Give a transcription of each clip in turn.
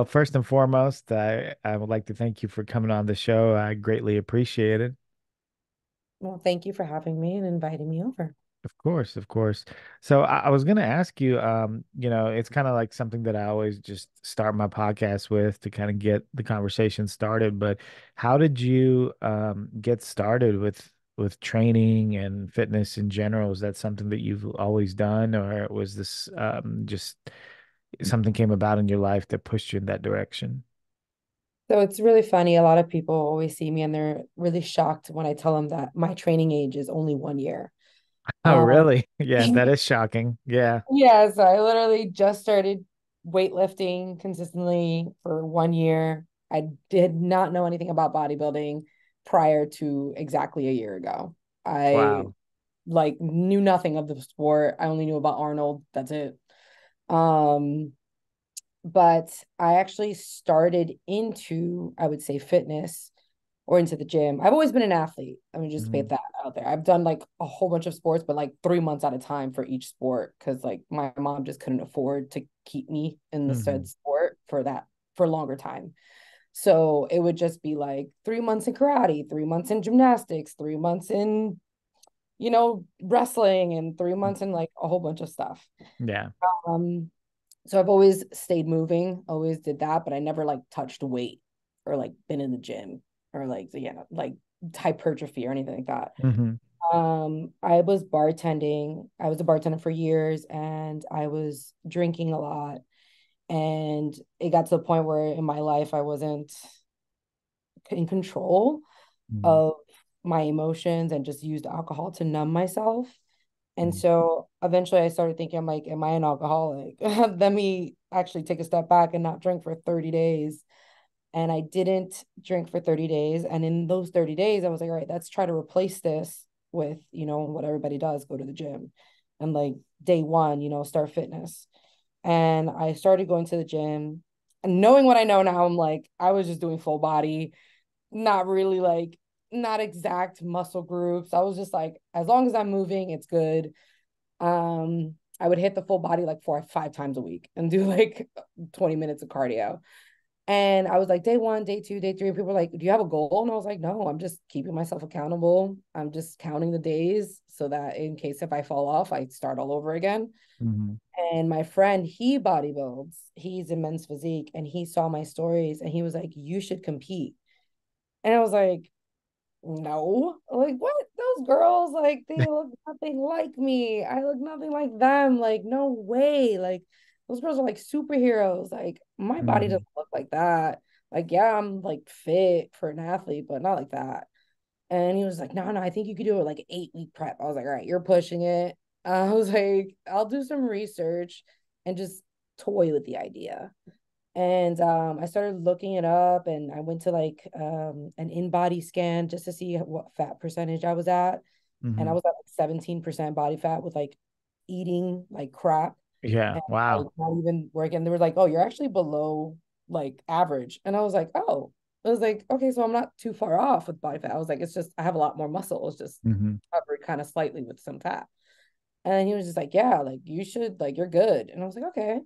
Well, first and foremost, I would like to thank you for coming on the show. I greatly appreciate it. Well, thank you for having me and inviting me over. Of course, of course. So I was going to ask you, it's kind of like something that I always just start my podcast with to kind of get the conversation started. But how did you get started with training and fitness in general? Is that something that you've always done, or was this just something came about in your life that pushed you in that direction? So it's really funny. A lot of people always see me and they're really shocked when I tell them that my training age is only 1 year. Oh, Um, really? Yeah, that is shocking. Yeah. yeah, so I literally just started weightlifting consistently for 1 year. I did not know anything about bodybuilding prior to exactly a year ago. I Wow. like knew nothing of the sport. I only knew about Arnold. That's it. Um, but I actually started into, I would say, fitness or into the gym. I've always been an athlete. I mean, just Hmm. put that out there. I've done like a whole bunch of sports, but like 3 months at a time for each sport because like my mom just couldn't afford to keep me in the said Hmm. sport for a longer time. So it would just be like 3 months in karate, 3 months in gymnastics, 3 months in, wrestling, and 3 months in like a whole bunch of stuff. Yeah. Um, so I've always stayed moving, always did that, but I never like touched weight or like been in the gym or like hypertrophy or anything like that. Hmm. I was bartending. I was a bartender for years and I was drinking a lot. And it got to the point where in my life I wasn't in control Hmm. of my emotions and just used alcohol to numb myself. And so eventually I started thinking, I'm like, am I an alcoholic? Let me actually take a step back and not drink for 30 days. And I didn't drink for 30 days. And in those 30 days, I was like, all right, let's try to replace this with, what everybody does, go to the gym. And like day one, start fitness. And I started going to the gym. And knowing what I know now, I'm like, I was just doing full body, not really like, not exact muscle groups. I was just like, as long as I'm moving, it's good. I would hit the full body like 4 or 5 times a week and do like 20 minutes of cardio. And I was like, day one, day two, day three. People were like, do you have a goal? And I was like, no, I'm just keeping myself accountable. I'm just counting the days so that in case if I fall off, I start all over again. Hmm. And my friend, he bodybuilds, he's in men's physique, and he saw my stories and he was like, you should compete. And I was like, no, like what? Those girls, like they look nothing like me. I look nothing like them. Like, no way. Like those girls are like superheroes. Like my body Hmm. doesn't look like that. Like, yeah, I'm like fit for an athlete, but not like that. And he was like, no, no, I think you could do it like 8 week prep. I was like, all right, you're pushing it. I was like, I'll do some research and just toy with the idea. And I started looking it up and I went to like an in-body scan just to see what fat percentage I was at. And I Hmm. was at like 17% body fat with like eating like crap Yeah. and like Wow. not even working. They were like, oh, you're actually below like average. And I was like, oh, I was like, okay, so I'm not too far off with body fat. I was like, it's just I have a lot more muscle. It's just Hmm. covered kind of slightly with some fat. And he was just like, yeah, like you should, like you're good. And I was like, okay,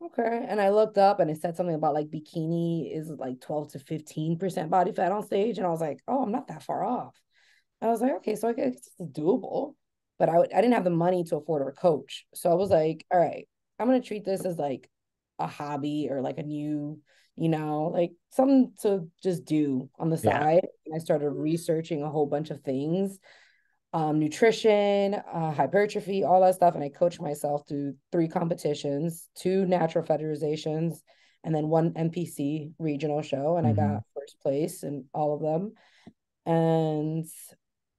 okay. And I looked up and it said something about like bikini is like 12 to 15% body fat on stage. And I was like, oh, I'm not that far off. I was like, okay, so I guess it's doable. But I didn't have the money to afford a coach. So I was like, all right, I'm gonna treat this as like a hobby or like a new, like something to just do on the Yeah. side. And I started researching a whole bunch of things, nutrition, hypertrophy, all that stuff. And I coached myself through 3 competitions, 2 natural federations, and then 1 NPC regional show. And I Hmm. got first place in all of them. And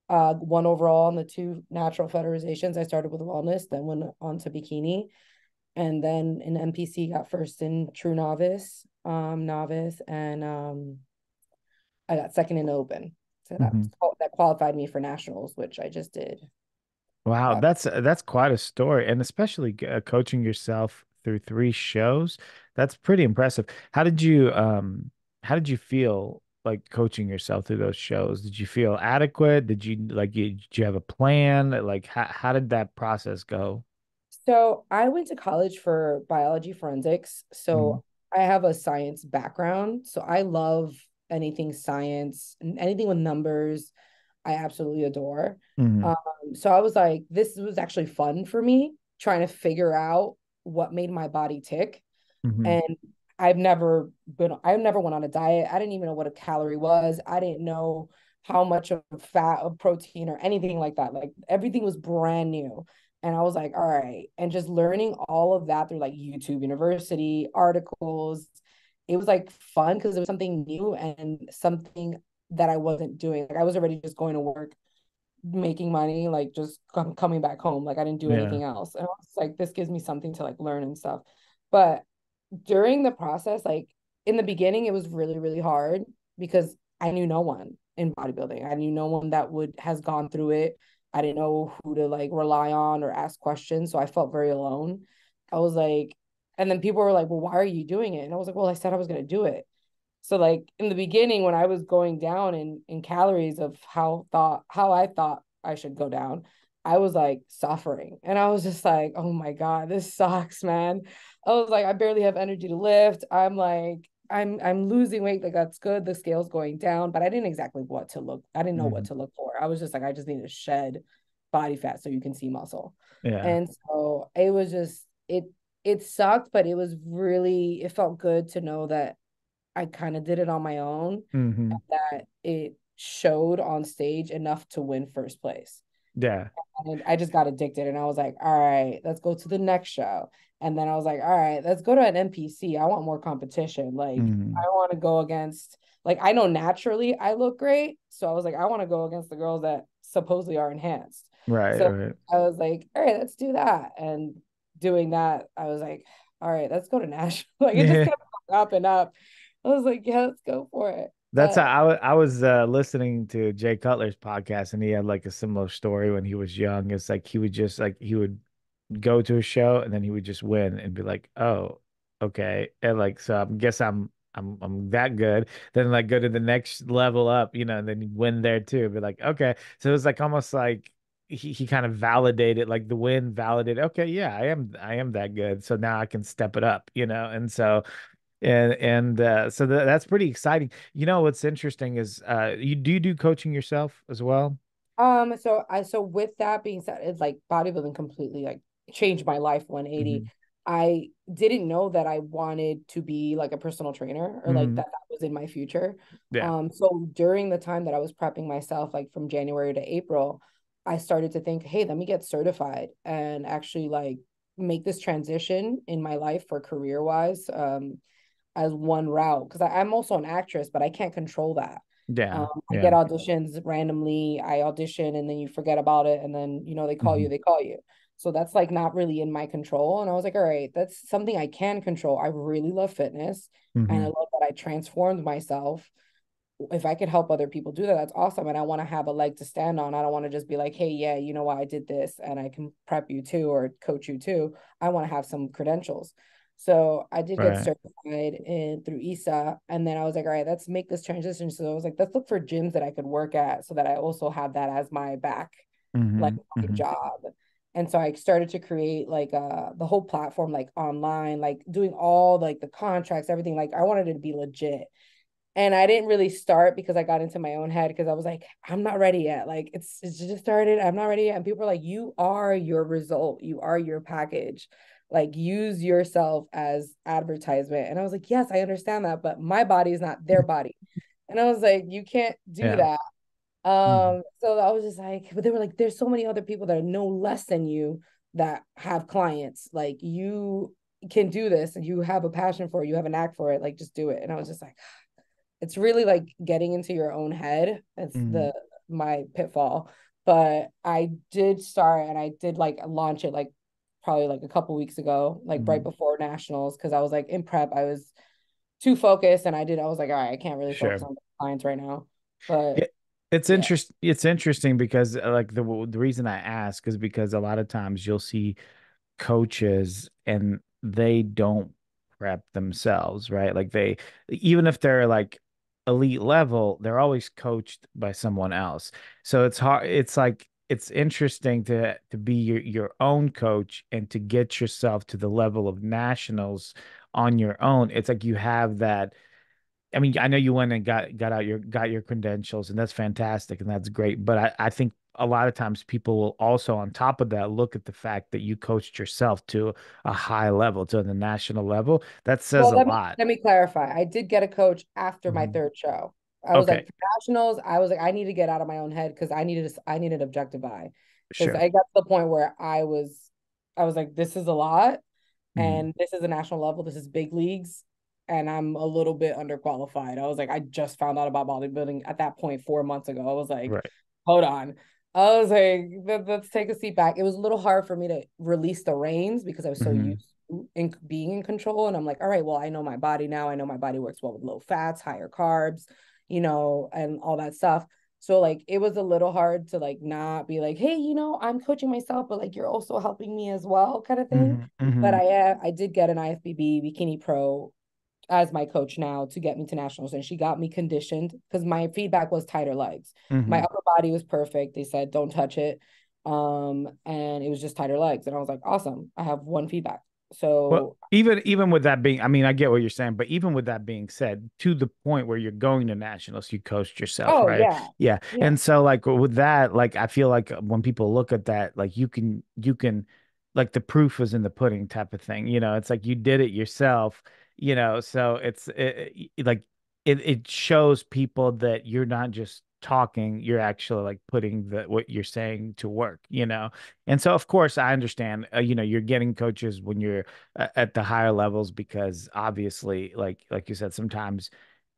one overall in the 2 natural federations. I started with wellness, then went on to bikini. And then in NPC got first in true novice, and I got second in open. So Hmm. that qualified me for nationals, which I just did. Wow, that's quite a story, and especially coaching yourself through 3 shows. That's pretty impressive. How did you feel like coaching yourself through those shows? Did you feel adequate? Did you have a plan? Like how did that process go? So I went to college for biology forensics. Mm-hmm. So I have a science background, so I love anything science and anything with numbers. I absolutely adore. Hmm. So I was like, this was actually fun for me trying to figure out what made my body tick. Hmm. And I've never went on a diet. I didn't even know what a calorie was. I didn't know how much of fat of protein or anything like that. Like everything was brand new. And I was like, all right. And just learning all of that through like YouTube University articles, it was like fun because it was something new and something that I wasn't doing. Like I was already just going to work, making money, like just coming back home. Like I didn't do Yeah. anything else. And I was like, this gives me something to like learn and stuff. But during the process, like in the beginning, it was really, really hard because I knew no one in bodybuilding. I knew no one that would has gone through it. I didn't know who to like rely on or ask questions. So I felt very alone. I was like, and then people were like, well, why are you doing it? And I was like, well, I said I was gonna do it. So like in the beginning, when I was going down in calories of how I thought I should go down, I was like suffering. And I was just like, oh my God, this sucks, man. I was like, I barely have energy to lift. I'm losing weight. Like that's good. The scale's going down, but I didn't exactly what to look. I didn't know what Hmm. to look for. I was just like, I just need to shed body fat so you can see muscle. Yeah. And so it was just it sucked, but it felt good to know that I kind of did it on my own, Hmm. that it showed on stage enough to win first place. Yeah. And I just got addicted and I was like, all right, let's go to the next show. And then I was like, all right, let's go to an NPC. I want more competition. Like, I Hmm. want to go against, like, I know naturally I look great. So I was like, I want to go against the girls that supposedly are enhanced. Right, So right. I was like, all right, let's do that. And doing that, I was like, all right, let's go to Nashville. Like, it just Yeah. kept going up and up. I was like, yeah, let's go for it. That's how But I was listening to Jay Cutler's podcast, and he had like a similar story when he was young. It's like he would just like he would go to a show and then he would just win and be like, "Oh, okay." And like so I guess I'm that good. Then like go to the next level up, and then win there too. Be like, "Okay." So it was like almost like he kind of validated like the win validated, "Okay, yeah, I am that good. So now I can step it up." And so so that's pretty exciting. What's interesting is you do coaching yourself as well? so with that being said, it's like bodybuilding completely like changed my life 180. Hmm. I didn't know that I wanted to be like a personal trainer or like Hmm. that was in my future. Yeah. So during the time that I was prepping myself, like from January to April, I started to think, hey, let me get certified and actually like make this transition in my life for career wise. As one route because I'm also an actress, but I can't control that. Yeah. I get Yeah. auditions randomly. I audition and then you forget about it, and then they call you, Hmm. they call you. So that's like not really in my control. And I was like, all right, that's something I can control. I really love fitness, and I Hmm. love that I transformed myself. If I could help other people do that, that's awesome. And I want to have a leg to stand on. I don't want to just be like, hey, yeah, you know what, I did this and I can prep you too or coach you too. I want to have some credentials. So I did get Right. certified in through ESA. And then I was like, all right, let's make this transition. So I was like, let's look for gyms that I could work at so that I also have that as my back, like Hmm. my Hmm. job. And so I started to create like the whole platform, like online, like doing all like the contracts, everything. Like I wanted it to be legit. And I didn't really start because I got into my own head because I was like, I'm not ready yet. Like it's just started. I'm not ready yet. And people are like, you are your result. You are your package. Like use yourself as advertisement. And I was like, yes, I understand that, but my body is not their body. And I was like, you can't do Yeah. that. Hmm. So I was just like, but they were like, there's so many other people that are no less than you that have clients. Like you can do this and you have a passion for it, you have a knack for it. Like just do it. And I was just like, it's really like getting into your own head. It's Hmm. the my pitfall. But I did start and I did like launch it like probably like a couple weeks ago, like right Hmm. before nationals, because I was like in prep, I was too focused and I was like, all right, I can't really focus Sure. on clients right now. But Yeah. It's yeah. interest. It's interesting because like the reason I ask is because a lot of times you'll see coaches and they don't prep themselves, right? Like even if they're like elite level, they're always coached by someone else. So it's hard. It's like it's interesting to be your own coach and to get yourself to the level of nationals on your own, it's like you have that. I mean, I know you went and got your credentials, and that's fantastic and that's great. But I think a lot of times people will also, on top of that, look at the fact that you coached yourself to a high level, to the national level. That says Well, a lot. let me clarify. I did get a coach after my Mhm. third show. I was like, Okay, for nationals, I was like, I need to get out of my own head because I needed objective eye. Because sure. I got to the point where I was like, this is a lot, Mhm. and this is a national level, this is big leagues, and I'm a little bit underqualified. I was like, I just found out about bodybuilding at that point 4 months ago. I was like, Right. hold on. I was like, let's take a seat back. It was a little hard for me to release the reins because I was so Mhm. used to being in control. And I'm like, all right, well, I know my body now. I know my body works well with low fats, higher carbs, and all that stuff. So like it was a little hard to like not be like, hey, I'm coaching myself, but like you're also helping me as well, kind of thing. Mhm. But Mhm. I did get an IFBB Bikini Pro as my coach now to get me to nationals, and she got me conditioned because my feedback was tighter legs. My Mhm. upper body was perfect. They said don't touch it, and it was just tighter legs, and I was like, awesome, I have one feedback. Well, So even with that being, I mean, I get what you're saying, but even with that being said, to the point where you're going to nationals, you coached yourself, oh right? yeah, Yeah. yeah, And so like with that, like I feel like when people look at that, like like the proof is in the pudding type of thing. It's like you did it yourself, so like it shows people that you're not just talking, you're actually like putting the what you're saying to work. And so of course I understand, you're getting coaches when you're at the higher levels because obviously like you said, sometimes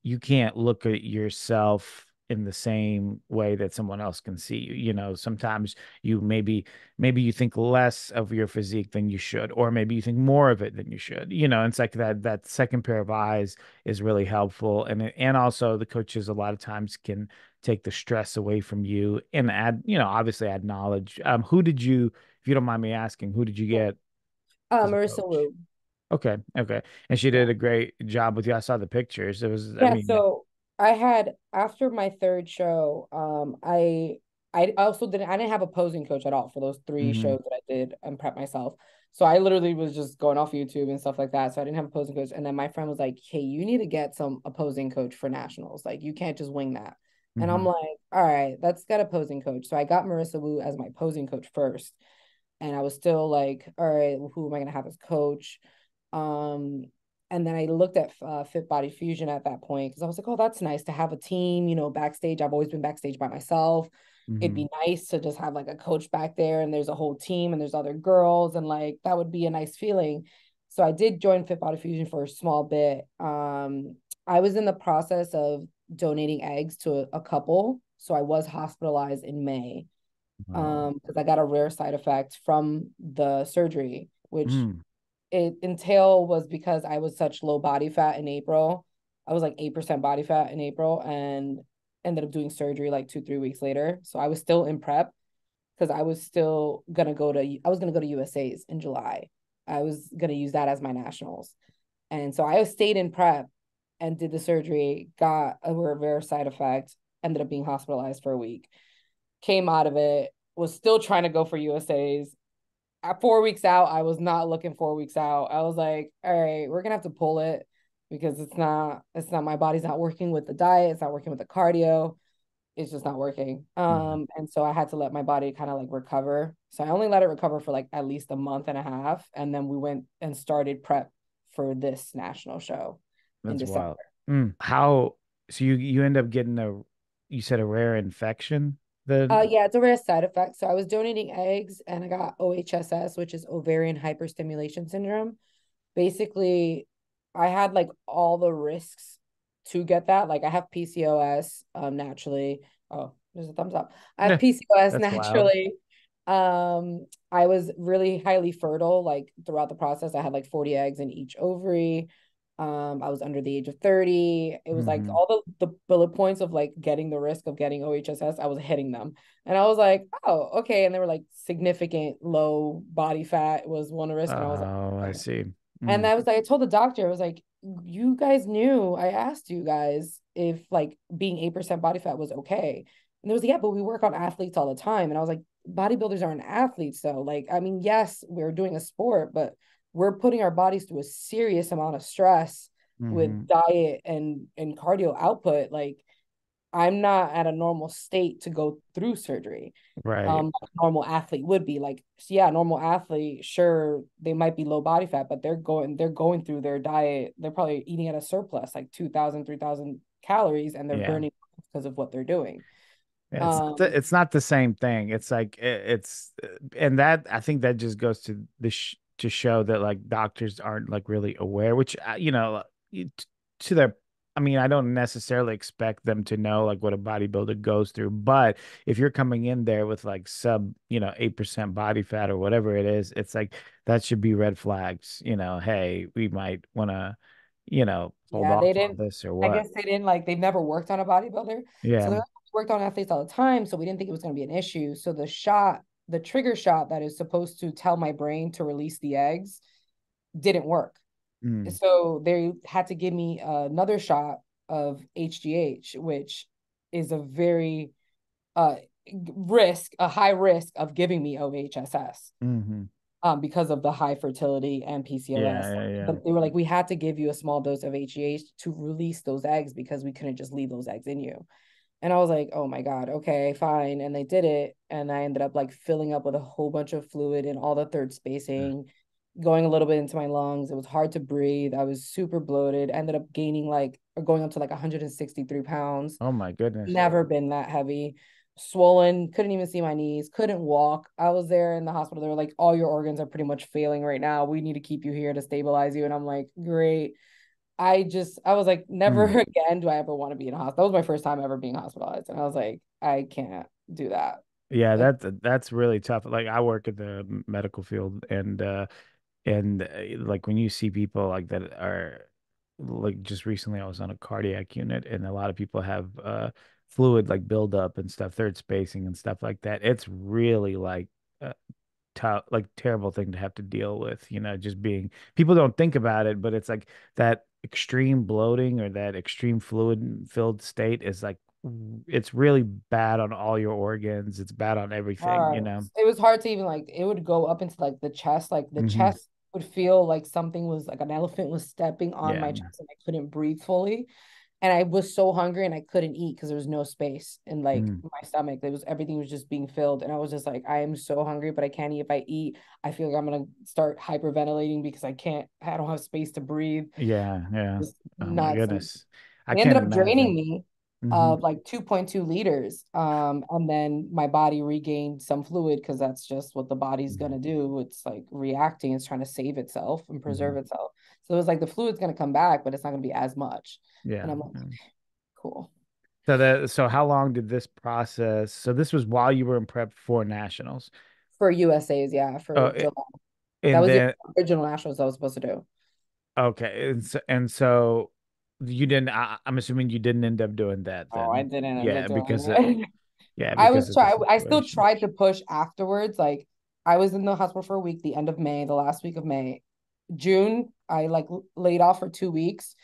you can't look at yourself in the same way that someone else can see you. Sometimes you maybe you think less of your physique than you should, or maybe you think more of it than you should. It's like that second pair of eyes is really helpful, and also the coaches a lot of times can take the stress away from you and add, obviously add knowledge. Who did you, if you don't mind me asking, who did you get as a Marissa coach? Wu. Okay, okay. And she did Yeah. a great job with you. I saw the pictures. It was, I Yeah, mean, so I had after my third show, I also didn't I didn't have a posing coach at all for those three hmm shows that I did and prep myself. So I literally was just going off YouTube and stuff like that. So I didn't have a posing coach. And then my friend was like, hey, you need to get some opposing coach for nationals. Like you can't just wing that. And I'm hmm like, all right, let's get a posing coach. So I got Marissa Wu as my posing coach first. And I was still like, all right, well, who am I gonna have as coach? Um, and then I looked at Fit Body Fusion at that point because I was like, oh, that's nice to have a team, backstage. I've always been backstage by myself. It'd hmm be nice to just have like a coach back there and there's a whole team and there's other girls and like that would be a nice feeling. So I did join Fit Body Fusion for a small bit. I was in the process of donating eggs to a couple. So I was hospitalized in May Oh. because I got a rare side effect from the surgery, which Mm. it entail was because I was such low body fat in April. I was like 8% body fat in April and ended up doing surgery like 2, 3 weeks later. So I was still in prep because I was gonna go to USA's in July. I was gonna use that as my nationals. And so I stayed in prep and did the surgery, got a rare side effect, ended up being hospitalized for a week, came out of it, was still trying to go for USA's. At 4 weeks out, I was not looking 4 weeks out. I was like, all right, we're gonna have to pull it because it's not my body's not working with the diet, it's not working with the cardio, it's just not working. Mhm. And so I had to let my body kind of like recover. So I only let it recover for like at least a month and a half. And then we went and started prep for this national show in That's December. wild. How, so you end up getting you said a rare infection then? Yeah, it's a rare side effect. So I was donating eggs and I got OHSS, which is ovarian hyperstimulation syndrome. Basically, I had like all the risks to get that. Like I have PCOS naturally. Oh, there's a thumbs up. I have Yeah, PCOS that's wild. naturally. I was really highly fertile, like throughout the process. I had like 40 eggs in each ovary. I was under the age of 30. It was like hmm all the bullet points of like getting the risk of getting OHSS, I was hitting them. And I was like, oh, okay. And they were like significant low body fat was one risk. And I was like, Oh, I okay. see. And Mm. I was like, I told the doctor, I was like, you guys knew I asked you guys if like being 8% body fat was okay. And there was, yeah, but we work on athletes all the time. And I was like, bodybuilders aren't athletes. So, like, I mean, yes, we're doing a sport, but we're putting our bodies through a serious amount of stress with Hmm. diet and cardio output. Like, I'm not at a normal state to go through surgery. Right. Like a normal athlete would be. Like, so yeah, normal athlete, sure, they might be low body fat, but they're going through their diet. They're probably eating at a surplus, like 2,000, 3,000 calories, and they're Yeah. burning because of what they're doing. Yeah, Um, it's not the same thing. It's like it's and that I think that just goes to the sh to show that like doctors aren't like really aware, which to their I mean, I don't necessarily expect them to know like what a bodybuilder goes through, but if you're coming in there with like sub, 8% body fat or whatever it is, it's like that should be red flags, hey, we might want to, hold yeah, off they on didn't. this or I what. guess they didn't like. They've never worked on a bodybuilder, so Yeah. they worked on athletes all the time. So we didn't think it was going to be an issue. So the trigger shot that is supposed to tell my brain to release the eggs, didn't work. Mm, So they had to give me another shot of HGH, which is a very uh a high risk of giving me OHSS, hmm. because of the high fertility and Yeah, PCOS. yeah, yeah. But they were like, we had to give you a small dose of HGH to release those eggs because we couldn't just leave those eggs in you. And I was like, oh my God, okay, fine. And they did it. And I ended up like filling up with a whole bunch of fluid in all the third spacing, going a little bit into my lungs. It was hard to breathe. I was super bloated. Ended up gaining like, or going up to like 163 pounds. Oh my goodness. Never been that heavy. Swollen, couldn't even see my knees, couldn't walk. I was there in the hospital. They were like, all your organs are pretty much failing right now. We need to keep you here to stabilize you. And I'm like, great. I was like, never Mm. again do I ever want to be in a hospital. That was my first time ever being hospitalized. And I was like, I can't do that. Yeah, Like, that's really tough. Like I work in the medical field and like when you see people like that are like just recently I was on a cardiac unit and a lot of people have fluid like buildup and stuff, third spacing and stuff like that. It's really like tough, like terrible thing to have to deal with, just being people don't think about it, but it's like that extreme bloating or that extreme fluid filled state is like it's really bad on all your organs. It's bad on everything, hard. It was hard to even like it would go up into like the chest. Like the Hmm. chest would feel like something was like an elephant was stepping on Yeah. my chest and I couldn't breathe fully. And I was so hungry and I couldn't eat because there was no space in like Mm. my stomach. There was everything was just being filled. And I was just like, I am so hungry, but I can't eat. If I eat, I feel like I'm gonna start hyperventilating because I don't have space to breathe. Yeah, yeah. Just Oh my nuts. And goodness. I they ended can't up draining imagine. me Hmm. of like 2.2 liters. And then my body regained some fluid because that's just what the body's gonna do. It's like reacting, it's trying to save itself and preserve Hmm. itself. So it was like the fluid's gonna come back, but it's not gonna be as much. And Yeah. I'm like, Yeah. cool. So how long did this process? So this was while you were in prep for nationals. For USA's, yeah, Oh, for July. That and was the then original nationals I was supposed to do. okay, and so you didn't. I'm assuming you didn't end up doing that Oh, I then. didn't end up Yeah, doing because it. yeah, because of the I still situation. tried to push afterwards. Like I was in the hospital for a week, the end of May, the last week of May. June, I like laid off for 2 weeks.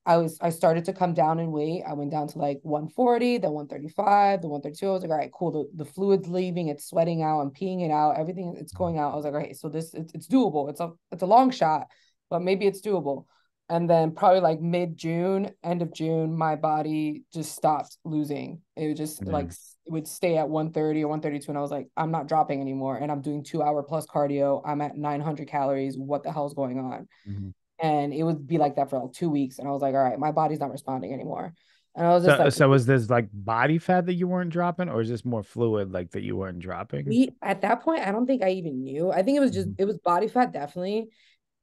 I started to come down in weight. I went down to like 140, then 135, then 132. I was like, all right, cool. The fluid's leaving, it's sweating out, I'm peeing it out, everything it's going out. I was like, all right, so it's doable. It's a long shot, but maybe it's doable. And then probably like mid June, end of June, my body just stopped losing. It would just Yeah. like it would stay at 130 or 132. And I was like, I'm not dropping anymore. And I'm doing 2 hour plus cardio. I'm at 900 calories. What the hell's going on? Mhm. And it would be like that for like 2 weeks. And I was like, all right, my body's not responding anymore. And I was just So like, so was this like body fat that you weren't dropping, or is this more fluid like that you weren't dropping? we at that point, I don't think I even knew. I think Mhm. it was body fat, definitely.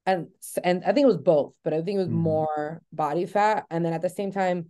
And I think it was both, but I think it was Mhm. more body fat. And then at the same time,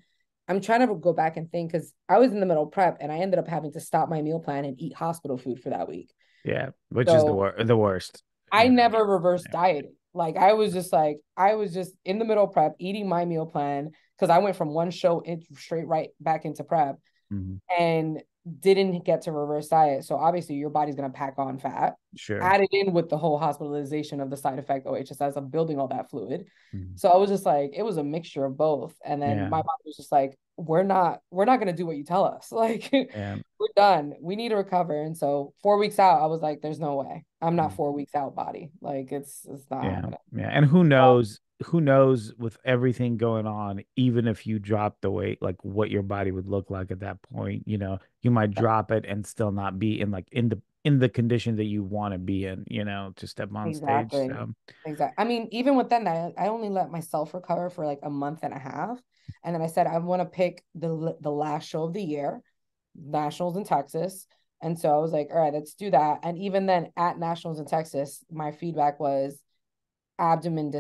I'm trying to go back and think because I was in the middle of prep and I ended up having to stop my meal plan and eat hospital food for that week. Yeah, which is So the worst, I you know. never reversed dieting. Like I was just in the middle of prep eating my meal plan because I went from one show in, straight right back into prep. Mhm. And didn't get to reverse diet. So obviously your body's going to pack on fat, Sure. added in with the whole hospitalization of the side effect OHSS of building all that fluid. Mhm. So I was just like, it was a mixture of both. And then Yeah. my body was just like, we're not going to do what you tell us. Like, Yeah. we're done. We need to recover. And so 4 weeks out, I was like, there's no way. I'm not 4 weeks out body. Like it's not Yeah, happening. yeah. And who knows with everything going on, even if you drop the weight, like what your body would look like at that point, you might drop it and still not be in like in the condition that you want to be in, to step on stage. Exactly. So, Exactly. I mean, even with then, I only let myself recover for like a month and a half. And then I said, I want to pick the last show of the year, Nationals in Texas. And so I was like, all right, let's do that. And even then at Nationals in Texas, my feedback was abdomen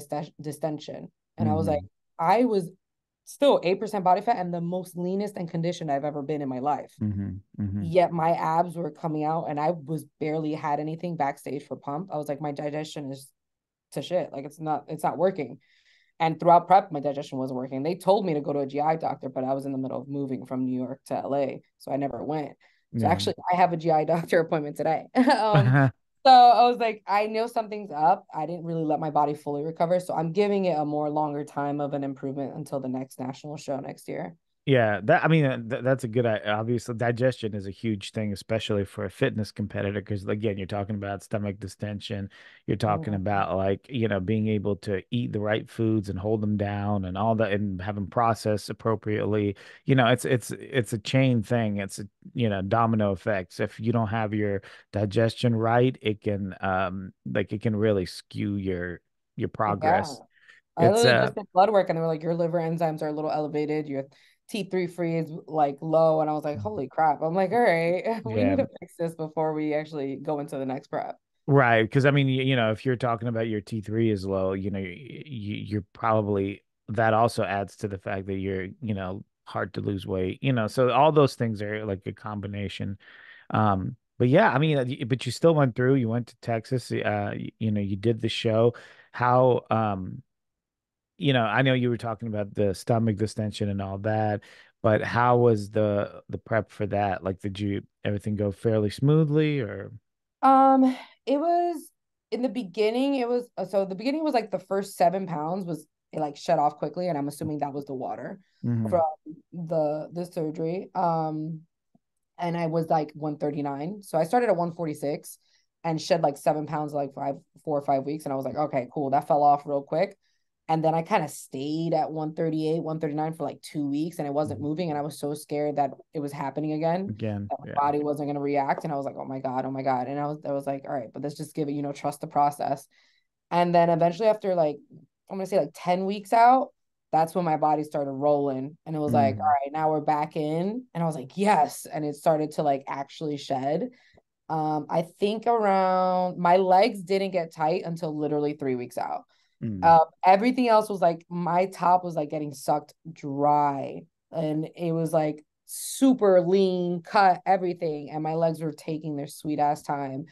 distension. And I was like, hmm I was still 8% body fat and the most leanest and conditioned I've ever been in my life. hmm hmm Yet my abs were coming out and I was barely had anything backstage for pump. I was like, my digestion is to shit. Like it's not working. And throughout prep, my digestion wasn't working. They told me to go to a GI doctor, but I was in the middle of moving from New York to LA. So I never went. So yeah. actually I have a GI doctor appointment today. So I was like, I know something's up. I didn't really let my body fully recover. So I'm giving it a more longer time of an improvement until the next national show next year. Yeah, I mean that's a good obviously digestion is a huge thing, especially for a fitness competitor, because again, you're talking about stomach distension, you're talking Mhm. about like, being able to eat the right foods and hold them down and all that and have them processed appropriately. It's a chain thing. It's a, domino effects. If you don't have your digestion right, it can like it can really skew your Yeah. progress. I It's literally just did blood work and they were like, your liver enzymes are a little elevated. Your T3 free is like low. And I was like, holy crap. I'm like, all right, we need yeah. to fix this before we actually go into the next prep. Right, because I mean, if you're talking about your T3 is low, you're probably that also adds to the fact that you're, hard to lose weight, so all those things are like a combination. But yeah, I mean, but you still went through, you went to Texas, you did the show. How, I know you were talking about the stomach distension and all that, but how was the prep for that? Like, did you everything go fairly smoothly or? Um, it was in the beginning, it was so the beginning was like the first 7 pounds was it like shut off quickly, and I'm assuming that was the water hmm from the surgery. And I was like 139. So I started at 146 and shed like 7 pounds like 4 or 5 weeks. And I was like, okay, cool. That fell off real quick. And then I kind of stayed at 138, 139 for like 2 weeks and it wasn't moving. And I was so scared that it was happening again, Again, that yeah. my body wasn't going to react. And I was like, oh my God, oh my God. And I was like, all right, but let's just give it, trust the process. And then eventually after like, I'm gonna say like 10 weeks out, that's when my body started rolling. And it was like, all hmm right, now we're back in. And I was like, yes. And it started to like actually shed. I think around my legs didn't get tight until literally 3 weeks out. mm Everything else was like my top was like getting sucked dry. And it was like super lean, cut, everything. And my legs were taking their sweet ass time.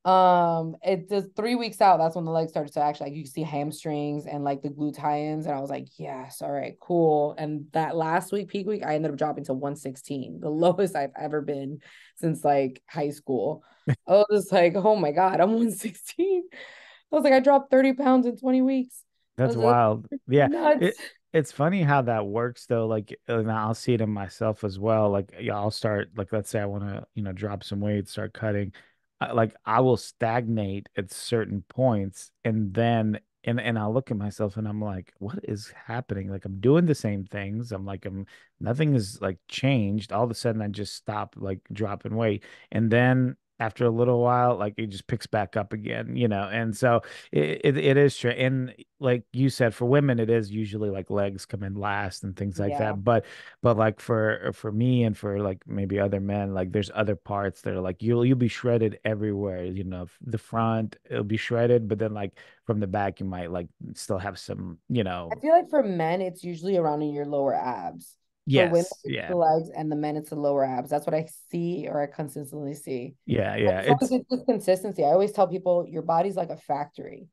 It just 3 weeks out, that's when the legs started to actually like you can see hamstrings and like the gluteins, and I was like, yes, all right, cool. And that last week, peak week, I ended up dropping to 116, the lowest I've ever been since like high school. I was just like, oh my God, I'm 116. I was like, I dropped 30 pounds in 20 weeks. I That's was like, wild. Yeah. nuts. It's funny how that works though. Like, and I'll see it in myself as well. Like, yeah, I'll start, like, let's say I want to, drop some weight, start cutting. Like, I will stagnate at certain points and then, and I'll look at myself and I'm like, what is happening? Like, I'm doing the same things. Nothing is like changed. All of a sudden, I just stop like dropping weight. And then after a little while, like, it just picks back up again, and so it is true. And like you said, for women, it is usually like legs come in last and things like Yeah. that. But like for me and for like maybe other men, like there's other parts that are like you'll be shredded everywhere. The front it'll be shredded, but then like from the back you might like still have some, I feel like for men, it's usually around in your lower abs. For women, yes, it's yeah, the legs, and the men, it's the lower abs. That's what I see or I consistently see. yeah, But yeah. as long as it's just consistency, I always tell people your body's like a factory.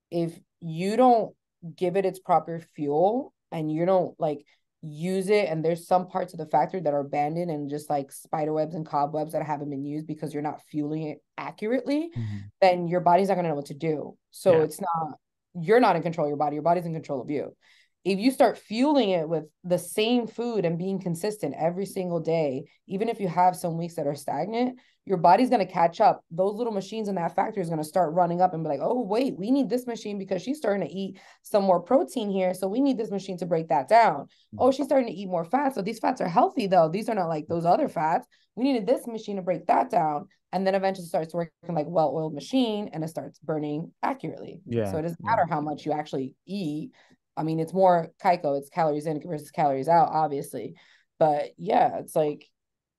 If you don't give it its proper fuel and you don't like use it and there's some parts of the factory that are abandoned and just like spider webs and cobwebs that haven't been used because you're not fueling it accurately, Mhm. then your body's not going to know what to do. So Yeah. it's not, you're not in control of your body's in control of you. If you start fueling it with the same food and being consistent every single day, even if you have some weeks that are stagnant, your body's going to catch up. Those little machines in that factory is going to start running up and be like, oh, wait, we need this machine because she's starting to eat some more protein here. So we need this machine to break that down. Oh, she's starting to eat more fat. So these fats are healthy, though. These are not like those other fats. We needed this machine to break that down. And then eventually starts working like well-oiled machine and it starts burning accurately. So Yeah. it doesn't Yeah. matter how much you actually eat. I mean, it's more Kaiko, it's calories in versus calories out, obviously. But yeah, it's like,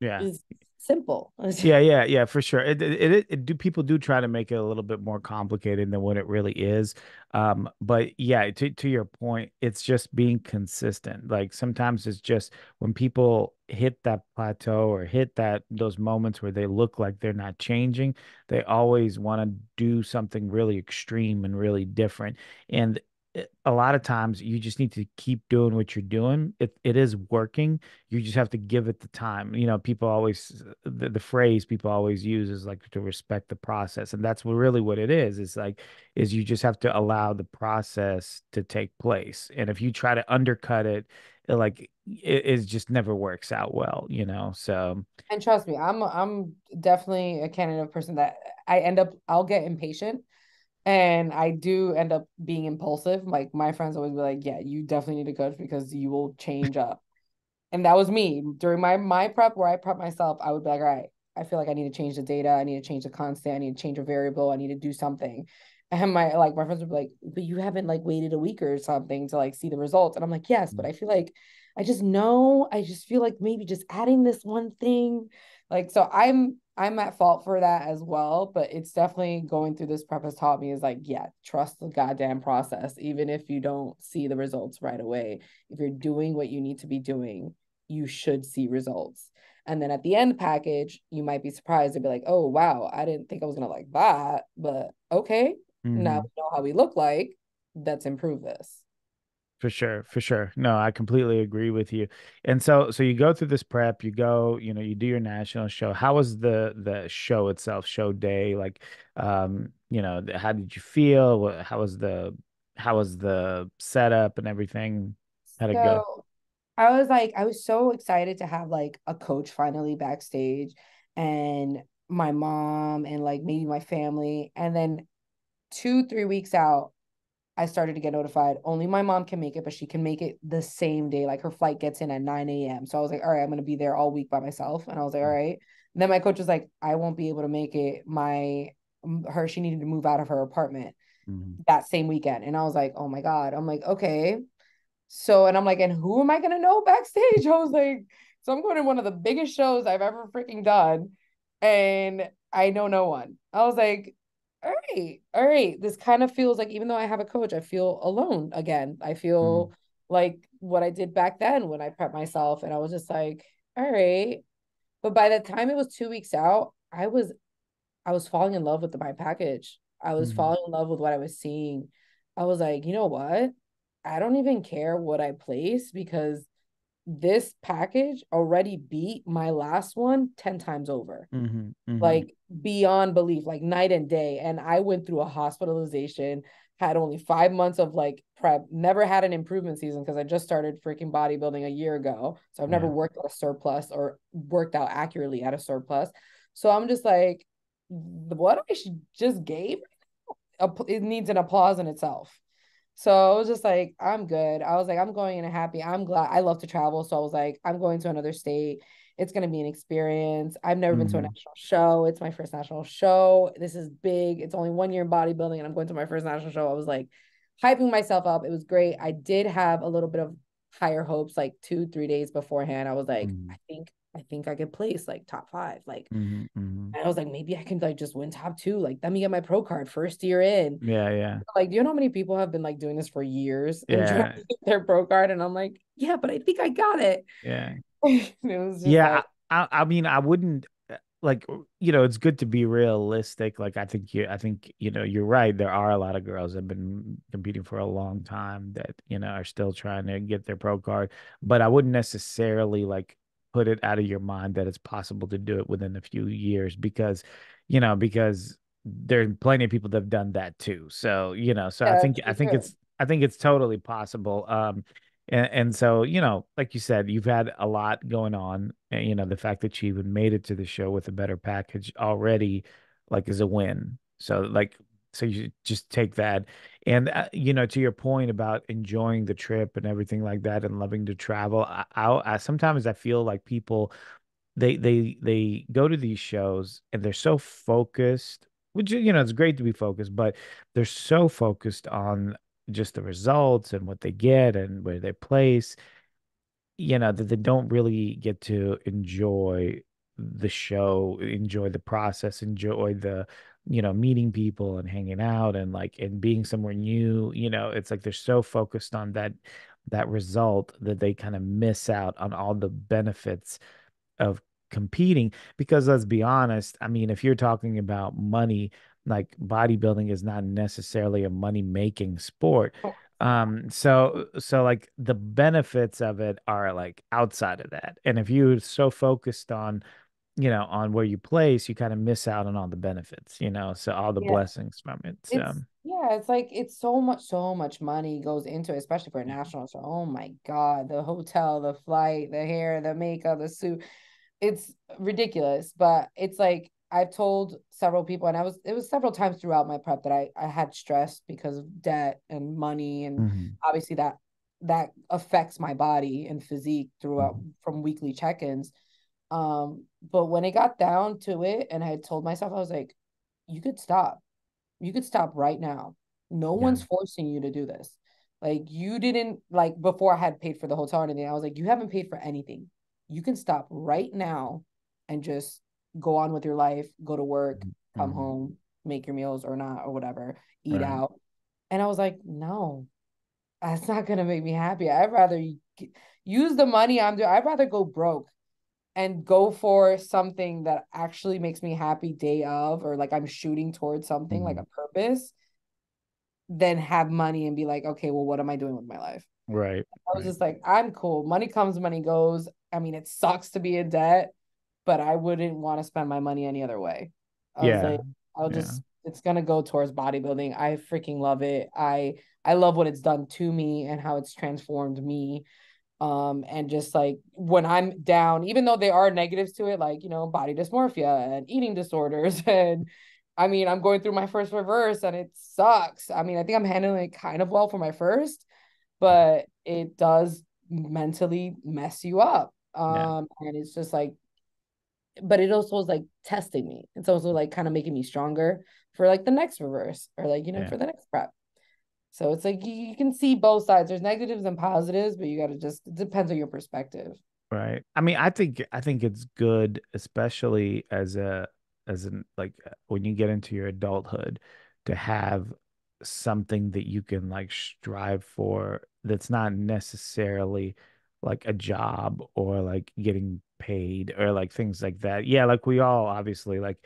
Yeah. it's simple. Yeah, yeah, yeah, for sure. It do people do try to make it a little bit more complicated than what it really is. But yeah, to your point, it's just being consistent. Like sometimes it's just when people hit that plateau or hit those moments where they look like they're not changing, they always want to do something really extreme and really different. And a lot of times you just need to keep doing what you're doing. It is working. You just have to give it the time. People always the phrase people always use is like to respect the process, and that's really what it is. It's like is you just have to allow the process to take place, and if you try to undercut it, it just never works out well. So And trust me, I'm definitely a kind of person that I'll get impatient and I do end up being impulsive. Like my friends always be like, yeah, you definitely need a coach because you will change up. And that was me during my prep where I prep myself. I would be like, all right, I feel like I need to change the data. I need to change the constant. I need to change a variable. I need to do something. And my friends would be like, but you haven't like waited a week or something to like see the results. And I'm like, yes, but I feel like I just feel like maybe just adding this one thing. Like, so I'm at fault for that as well. But it's definitely going through this prep has taught me is like, yeah, trust the goddamn process, even if you don't see the results right away. If you're doing what you need to be doing, you should see results. And then at the end package, you might be surprised to be like, oh, wow, I didn't think I was going to like that. But okay, now mhm. we know how we look like. Let's improve this. For sure, for sure. No, I completely agree with you. And so you go through this prep, you do your national show. How was the show itself, show day? Like, how did you feel? How was the setup and everything? How'd it go? So I was so excited to have like a coach finally backstage and my mom and like maybe my family. And then 2, 3 weeks out, I started to get notified. Only my mom can make it, but she can make it the same day. Like her flight gets in at 9 a.m. So I was like, all right, I'm gonna be there all week by myself. And I was like, all right. And then my coach was like, I won't be able to make it. She needed to move out of her apartment Mm-hmm. that same weekend. And I was like, oh my God. I'm like, okay. So, and I'm like, and who am I gonna know backstage? I was like, so I'm going to one of the biggest shows I've ever freaking done, and I know no one. I was like, all right. This kind of feels like even though I have a coach, I feel alone again. I Mm-hmm. feel like what I did back then when I prepped myself, and I was just like, all right. But by the time it was 2 weeks out, I was falling in love with my package. I was Mm-hmm. falling in love with what I was seeing. I was like, you know what? I don't even care what I place because this package already beat my last one 10 times over. Mm-hmm. Mm-hmm. Like beyond belief, like night and day. And I went through a hospitalization, had only 5 months of like prep, never had an improvement season because I just started freaking bodybuilding a year ago. So I've never Yeah. worked at a surplus or worked out accurately at a surplus. So I'm just like, what I just gave it needs an applause in itself. So I was just like, I'm good. I was like, I'm going in happy. I'm glad. I love to travel. So I was like, I'm going to another state. It's going to be an experience. I've never been to a Mm-hmm. national show. It's my first national show. This is big. It's only 1 year in bodybuilding, and I'm going to my first national show. I was like hyping myself up. It was great. I did have a little bit of higher hopes like 2, 3 days beforehand. I was like, Mm-hmm. I think I could place like top five. Like, Mm-hmm. Mm-hmm. and I was like, maybe I can like just win top two. Like, let me get my pro card first year in. Yeah, yeah. Like, do you know how many people have been like doing this for years and trying Yeah. to get their pro card? And I'm like, yeah, but I think I got it. Yeah. And it was just Yeah, like, I mean, I wouldn't. like, it's good to be realistic. Like, I think, you're right. There are a lot of girls that have been competing for a long time that, are still trying to get their pro card. But I wouldn't necessarily like put it out of your mind that it's possible to do it within a few years because there are plenty of people that have done that too. So, so Yeah, true, true. I think it's totally possible. And so, like you said, you've had a lot going on. And, the fact that you even made it to the show with a better package already, like, is a win. So, like, so you just take that. And, to your point about enjoying the trip and everything like that and loving to travel, I sometimes I feel like people they go to these shows and they're so focused, which it's great to be focused, but they're so focused on just the results and what they get and where they place, that they don't really get to enjoy the show, enjoy the process, enjoy the meeting people and hanging out and like and being somewhere new. It's like they're so focused on that result that they kind of miss out on all the benefits of competing, because let's be honest, I mean, if you're talking about money, like, bodybuilding is not necessarily a money making sport. Of course not. So like the benefits of it are like outside of that. And if you're so focused on, on where you place, you kind of miss out on all the benefits, so all the Yeah. blessings from it. So It's like it's so much money goes into it, especially for a national. So, oh my God, the hotel, the flight, the hair, the makeup, the suit. It's ridiculous. But it's like I've told several people, and it was several times throughout my prep that I had stress because of debt and money, and mhm, obviously that affects my body and physique throughout mhm, from weekly check-ins. But when it got down to it, and I had told myself, I was like, you could stop. You could stop right now. No yeah, one's forcing you to do this. Like, you didn't, like, before I had paid for the hotel or anything, I was like, you haven't paid for anything. You can stop right now and just go on with your life, go to work, come mhm, home, make your meals or not, or whatever, eat right, out. And I was like, no, that's not gonna make me happy. I'd rather use the money I'm doing. I'd rather go broke and go for something that actually makes me happy day of, or like I'm shooting towards something like mhm, a purpose, than have money and be like, okay, well, what am I doing with my life? right, I was right, just like, I'm cool. Money comes, money goes. I mean, it sucks to be in debt, but I wouldn't want to spend my money any other way. I was yeah, like, I'll yeah, just, it's gonna go towards bodybuilding. I freaking love it. I love what it's done to me and how it's transformed me. And just like when I'm down, even though there are negatives to it, like, body dysmorphia and eating disorders, and I mean, I'm going through my first reverse and it sucks. I mean, I think I'm handling it kind of well for my first, but it does mentally mess you up. yeah, And it's just like, but it also is like testing me. It's also like kind of making me stronger for like the next reverse, or like, yeah. for the next prep. So it's like you can see both sides. There's negatives and positives, but you got to just, it depends on your perspective. Right. I mean, I think it's good, especially as in like when you get into your adulthood, to have something that you can like strive for that's not necessarily like a job or like getting paid or like things like that. Yeah, like we all obviously like,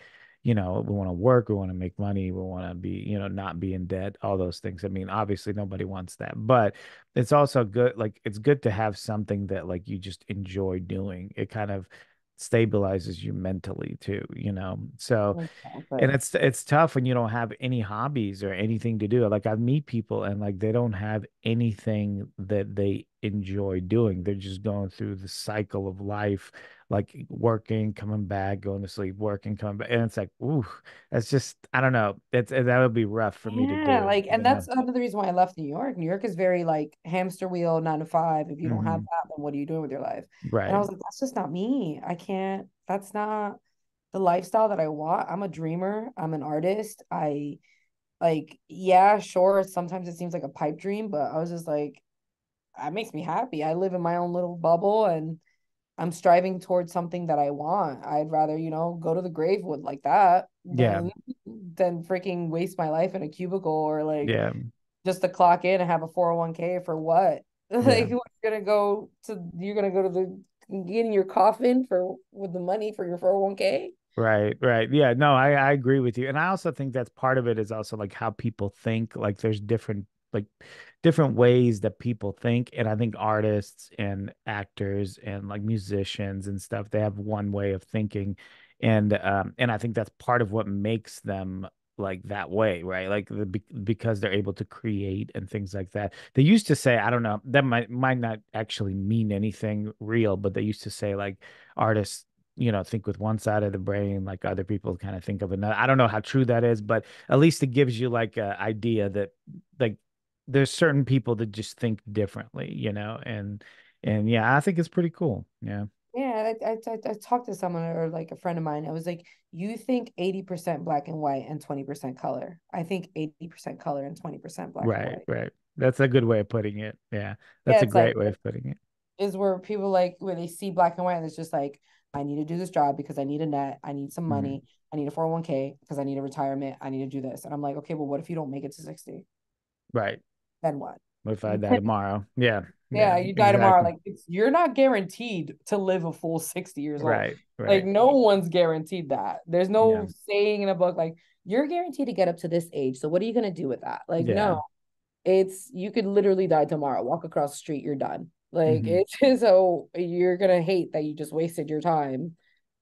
we want to work, we want to make money, we want to be, not be in debt, all those things. I mean, obviously nobody wants that, but it's also good, like it's good to have something that like you just enjoy doing. It kind of stabilizes you mentally too, so, and Exactly. it's tough when you don't have any hobbies or anything to do. Like, I meet people and like they don't have anything that they enjoy doing. They're just going through the cycle of life, like working, coming back, going to sleep, working, coming back. And it's like, ooh, that's just, I don't know. That would be rough for me to Yeah, do, like, and that's another reason why I left New York. New York is very like hamster wheel, 9 to 5. If you don't have hmm that, then what are you doing with your life? And I Right. was like, that's just not me. I can't, that's not the lifestyle that I want. I'm a dreamer. I'm an artist. Like, yeah, sure. Sometimes it seems like a pipe dream, but I was just like, that makes me happy. I live in my own little bubble and I'm striving towards something that I want. I'd rather, go to the grave with like that Yeah. than freaking waste my life in a cubicle, or like Yeah. just to clock in and have a 401k for what? Yeah. Like, you're gonna go to the, getting your coffin for with the money for your 401k? Right, right. Yeah, no, I agree with you. And I also think that's part of it is also like how people think. Like there's like different ways that people think. And I think artists and actors and like musicians and stuff, they have one way of thinking. And I think that's part of what makes them like that way, right? Like because they're able to create and things like that. They used to say, I don't know, that might not actually mean anything real, but they used to say like artists think with one side of the brain, like other people kind of think of another. I don't know how true that is, but at least it gives you like an idea that like there's certain people that just think differently, and yeah, I think it's pretty cool. Yeah. Yeah, I talked to someone or like a friend of mine. I was like, you think 80% black and white and 20% color. I think 80% color and 20% black and Right, white. right. That's a good way of putting it. Yeah. That's Yeah, a it's like great way of putting it. is where people like where they see black and white and it's just like, I need to do this job because I need a net, I need some Mhm. money, I need a 401k because I need a retirement, I need to do this. And I'm like, okay, well, what if you don't make it to 60? Right. Then what? What if I die tomorrow? Yeah. Yeah, Yeah, you die tomorrow. exactly. Like you're not guaranteed to live a full 60 years old. Right, Like right. no one's guaranteed that. There's Yeah. no saying in a book like you're guaranteed to get up to this age. So what are you gonna do with that? Like, Yeah. no, it's you could literally die tomorrow. Walk across the street, you're done. Like Hmm. it's so you're gonna hate that you just wasted your time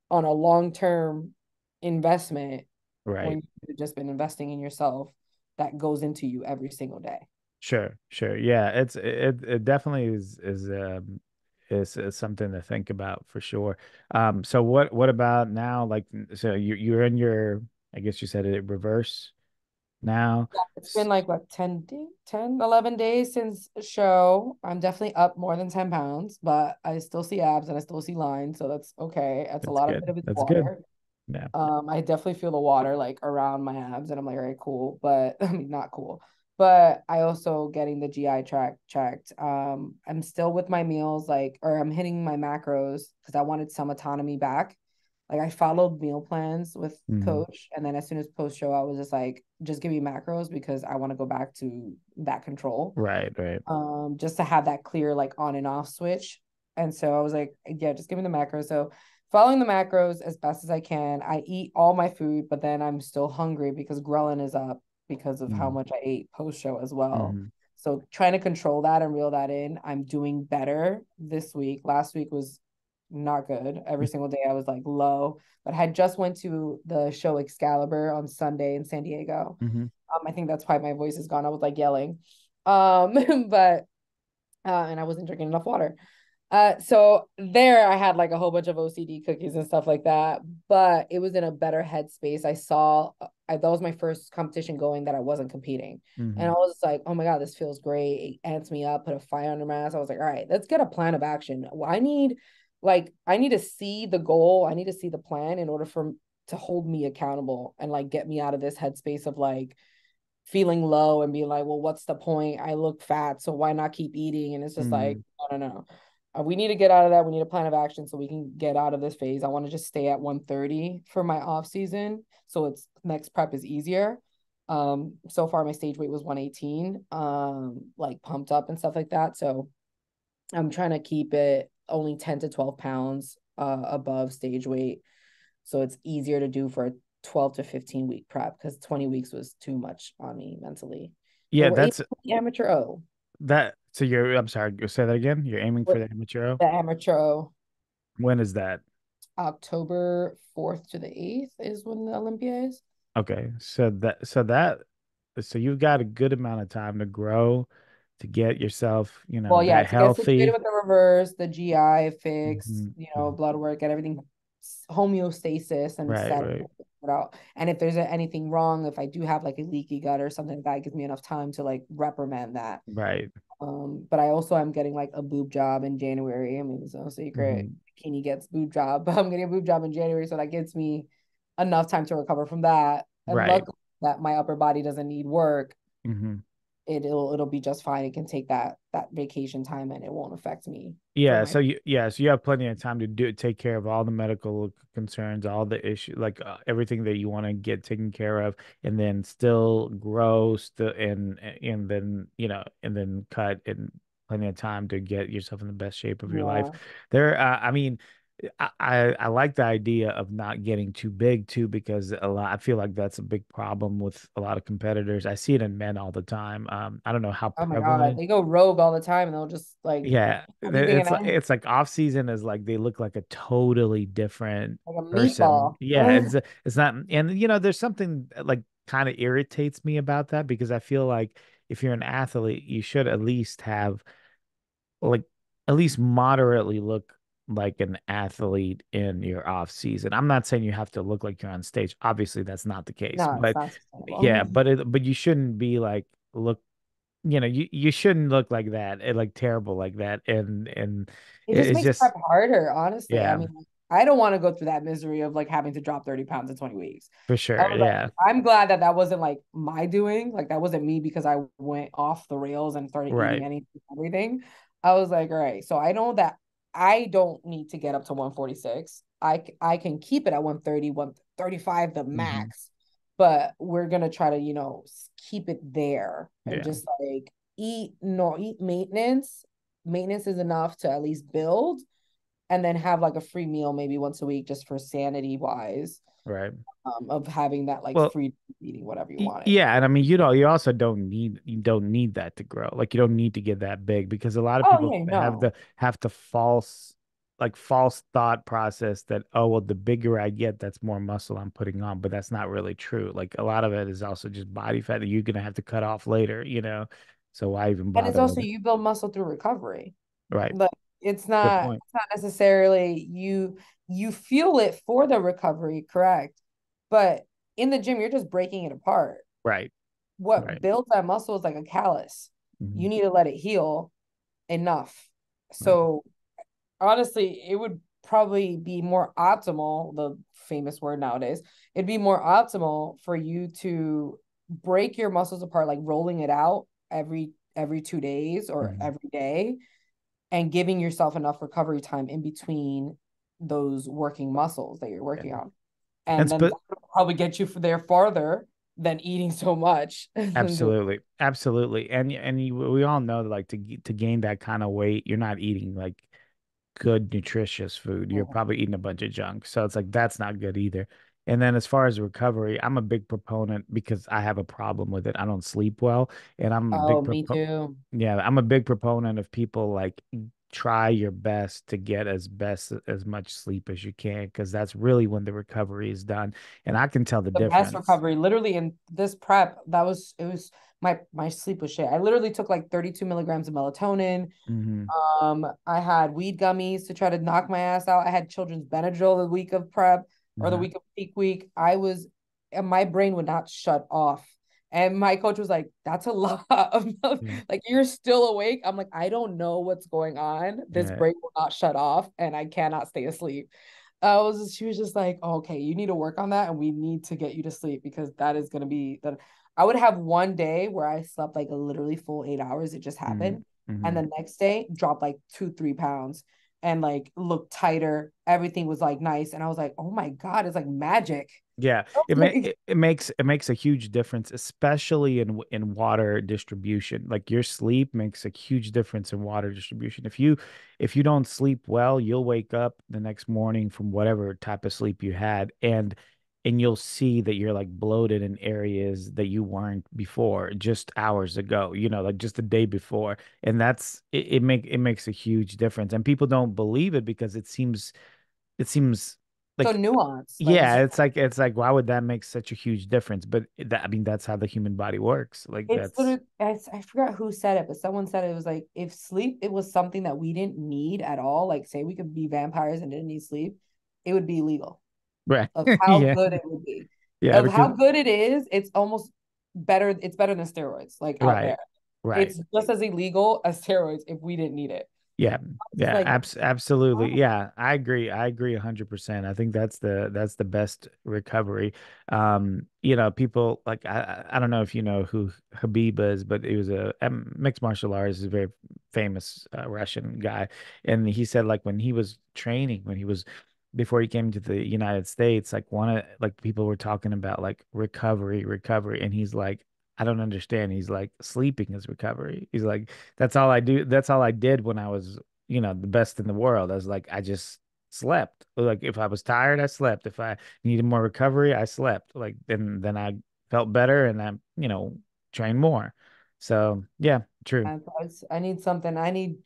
on a long-term investment when Right. you could have just been investing in yourself that goes into you every single day. Sure, sure. Yeah, it definitely is something to think about for sure. So what about now? Like, so you're in your, I guess you said it reverse now. It's been S- like what 10, 11 days since a show. I'm definitely up more than 10 pounds, but I still see abs and I still see lines, so that's okay. That's a That's lot of good. it of it's That's good. water. Yeah. I definitely feel the water like around my abs, and I'm like, all right, cool, but I mean, not cool. But I also getting the GI tract checked. I'm still with my meals, like, or I'm hitting my macros because I wanted some autonomy back. Like I followed meal plans with Hmm. coach, and then as soon as post show, I was just like, just give me macros because I want to go back to that control. Right, right. Just to have that clear like on and off switch. And so I was like, yeah, just give me the macros. So following the macros as best as I can. I eat all my food, but then I'm still hungry because ghrelin is up because of how Mm-hmm. much I ate post show as well. Hmm. So trying to control that and reel that in. I'm doing better this week. Last week was not good. Every single day I was like low, but I had just went to the show Excalibur on Sunday in San Diego. Hmm. I think that's why my voice is gone. I was like yelling. But and I wasn't drinking enough water. So there I had like a whole bunch of OCD cookies and stuff like that, but it was in a better headspace. That was my first competition going that I wasn't competing. And I Hmm. was like, oh my God, this feels great. It amps me up, put a fire under my ass. I was like, all right, let's get a plan of action. I need to see the goal. I need to see the plan in order for to hold me accountable and like get me out of this headspace of like feeling low and being like, well, what's the point? I look fat, so why not keep eating? And it's just like, Hmm. I don't know. We need to get out of that. We need a plan of action so we can get out of this phase. I want to just stay at 130 for my off season, so it's next prep is easier. So far my stage weight was 118, like pumped up and stuff like that. So I'm trying to keep it only 10 to 12 pounds above stage weight, so it's easier to do for a 12 to 15 week prep because 20 weeks was too much on me mentally. And Yeah, we're aiming that's for the amateur O. that. So I'm sorry, say that again. You're aiming for We're the amateur. the amateur O. When is that? October 4th to the 8th is when the Olympia is. Okay, so you've got a good amount of time to grow, to get yourself, Well, yeah, that to get situated healthy. with the reverse, the GI fix, Hmm. Hmm. blood work, get everything homeostasis and Right, set right, it out. And if there's anything wrong, if I do have like a leaky gut or something like that, it gives me enough time to like reprimand that. right. But I also am getting like a boob job in January. I mean, it's no secret. Hmm. Bikini gets boob job, but I'm getting a boob job in January, so that gives me enough time to recover from that. And Right. luckily that my upper body doesn't need work. Hmm. It'll be just fine. It can take that vacation time and it won't affect me for Yeah, my so you have plenty of time to take care of all the medical concerns, all the issue, like everything that you want to get taken care of, and then still grow, still and then and then cut and plenty of time to get yourself in the best shape of your life. yeah. I mean. I like the idea of not getting too big too, because I feel like that's a big problem with a lot of competitors. I see it in men all the time. I don't know how Oh my God, prevalent. they go rogue all the time and they'll just like Yeah, anything and anything, it's like off season is like they look like a totally different like a person. meatball. Yeah, it's not, and there's something like kind of irritates me about that, because I feel like if you're an athlete, you should at least have like at least moderately look like an athlete in your off season. I'm not saying you have to look like you're on stage. Obviously, that's not the case. No, it's But not yeah, sustainable. but you shouldn't be like look, you shouldn't look like that, like terrible like that. And It just it's makes just prep harder, honestly. I yeah, mean, I don't want to go through that misery of like having to drop 30 pounds in 20 weeks. for I sure. was Yeah. like, I'm glad that that wasn't like my doing. Like, that wasn't me because I went off the rails and started eating Right. anything, everything. I was like, all right. So I know that I don't need to get up to 146. I can keep it at 130, 135, the Hmm. max. But we're gonna try to, keep it there and Yeah. just like eat maintenance. Maintenance is enough to at least build and then have like a free meal maybe once a week just for sanity wise, Right. of having that like Well, free eating whatever you wanted. Yeah, and I mean, you also don't need that to grow. Like you don't need to get that big, because a lot of Oh people yeah, have no. the false thought process that, oh well, the bigger I get, that's more muscle I'm putting on, but that's not really true. Like a lot of it is also just body fat that you're gonna have to cut off later. So why even And it's bother with also it? you build muscle through recovery. Right. But Good point. it's not necessarily you feel it for the recovery, correct? But in the gym, you're just breaking it apart. Right. What Right. builds that muscle is like a callus. Hmm. You need to let it heal enough. Right. So honestly, it would probably be more optimal, the famous word nowadays, it'd be more optimal for you to break your muscles apart, like rolling it out every 2 days or Hmm. every day, and giving yourself enough recovery time in between those working muscles that you're Yeah. working on. And And then that will probably get you there farther than eating so much. absolutely, absolutely, we all know that like to gain that kind of weight, you're not eating like good nutritious food. You're probably eating a bunch of junk. So it's like that's not good either. And then as far as recovery, I'm a big proponent because I have a problem with it. I don't sleep well, and Oh, me too. I'm a big proponent of people like try your best to get best as much sleep as you can, because that's really when the recovery is done. And I can tell the The best difference. recovery. Literally in this prep, my sleep was shit. I literally took like 32 milligrams of melatonin. Hmm. I had weed gummies to try to knock my ass out. I had children's Benadryl the week of prep or the Uh-huh. week of peak week. And my brain would not shut off. And my coach was like, that's a lot of Yeah. like you're still awake. I'm like, I don't know what's going on. This Yeah. brain will not shut off and I cannot stay asleep. She was just like, oh, okay, you need to work on that and we need to get you to sleep because that is gonna be that. I would have one day where I slept like a literally full 8 hours. It just Hmm. happened. And Hmm. the next day dropped like 2, 3 pounds and like looked tighter. Everything was like nice. And I was like, oh my God, it's like magic. Yeah, I was like, it makes a huge difference, especially in water distribution. Like your sleep makes a huge difference in water distribution. If you don't sleep well, you'll wake up the next morning from whatever type of sleep you had, and you'll see that you're like bloated in areas that you weren't before just hours ago, like just the day before. And it makes a huge difference. And people don't believe it because it seems so like nuanced. Like yeah, it's like why would that make such a huge difference? But I mean that's how the human body works. Like it's that's literally I forgot who said it, but someone said it was like if sleep it was something that we didn't need at all, like say we could be vampires and didn't need sleep, it would be illegal right. of how Yeah. good it would be. Yeah, Of because how good it is, it's better than steroids, like out right. there. Right. It's just as illegal as steroids if we didn't need it. Yeah. It's Yeah, like, absolutely. wow. Yeah, I agree. I agree 100%. I think that's the best recovery. People like I don't know if you know who Habib is, but he was a mixed martial artist, a very famous Russian guy. And he said like when he was training, when he was before he came to the United States, like one of like people were talking about like recovery, and he's like, I don't understand. He's like, sleeping is recovery. He's like, that's all I do. That's all I did when I was, the best in the world. I was like, I just slept. Like if I was tired, I slept. If I needed more recovery, I slept. Like then I felt better and I, trained more. So yeah, true. I need something. I need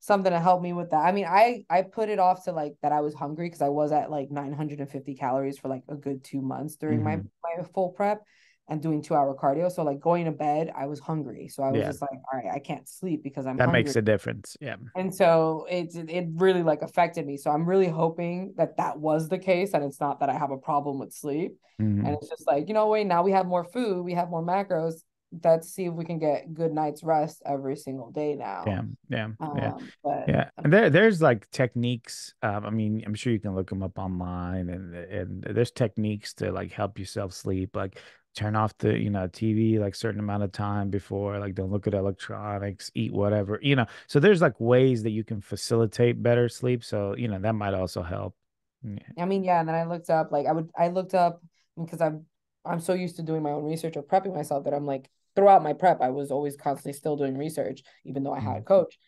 something to help me with that. I mean, I put it off to like that I was hungry because I was at like 950 calories for like a good 2 months during my Hmm. my full prep and doing 2 hour cardio. So like going to bed, I was hungry. So I was Yeah, just like, all right, I can't sleep because I'm that makes hungry. a difference. Yeah. And so it really like affected me. So I'm really hoping that that was the case and it's not that I have a problem with sleep. And Hmm. it's just like, wait, now we have more food, we have more macros. Let's see if we can get good night's rest every single day Yeah, now. yeah, yeah, But yeah. And there's like techniques. I mean, I'm sure you can look them up online, and there's techniques to like help yourself sleep. Like turn off the TV like certain amount of time before. Like don't look at electronics, eat whatever. So there's like ways that you can facilitate better sleep. So that might also help. Yeah. I mean, yeah, and then I looked up like I looked up because I'm so used to doing my own research or prepping myself that I'm like throughout my prep, I was always constantly still doing research, even though I had a Mhm. coach.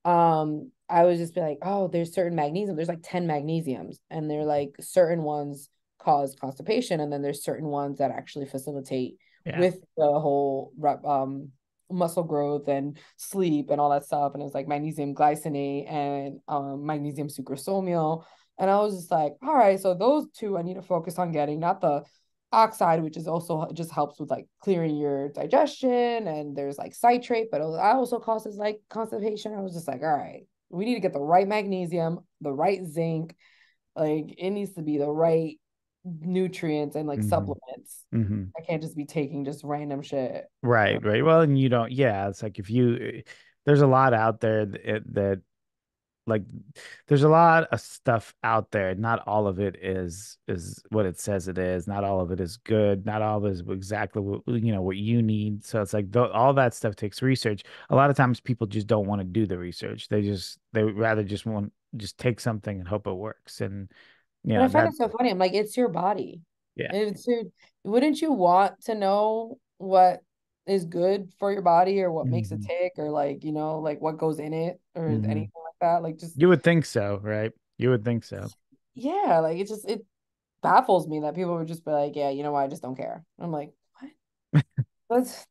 I was just be like, oh, there's certain magnesium, there's like 10 magnesiums, and they're like certain ones cause constipation, and then there's certain ones that actually facilitate Yeah. with the whole muscle growth and sleep and all that stuff. And it's like magnesium glycinate and magnesium sucrosomial. And I was just like, all right, so those two I need to focus on getting, not the oxide, which is also just helps with like clearing your digestion. And there's like citrate, but it also causes like constipation. I was just like, all right, we need to get the right magnesium, the right zinc. Like it needs to be the right nutrients and like Hmm. supplements. Hmm. I can't just be taking just random shit. Right, right. Well, and you don't, yeah, it's like if there's a lot out there that like there's a lot of stuff out there. Not all of it is what it says it is. Not all of it is good. Not all of it is exactly what you need. So it's like all that stuff takes research. A lot of times people just don't want to do the research. They would rather just take something and hope it works. And But I find that it so funny. I'm like, it's your body. yeah. It's your, wouldn't you want to know what is good for your body or what makes it Hmm. tick or like, like what goes in it or Hmm. anything like that? Like just You would think so, right? You would think so. yeah, like it baffles me that people would just be like, yeah, you know what, I just don't care. I'm like, what? That's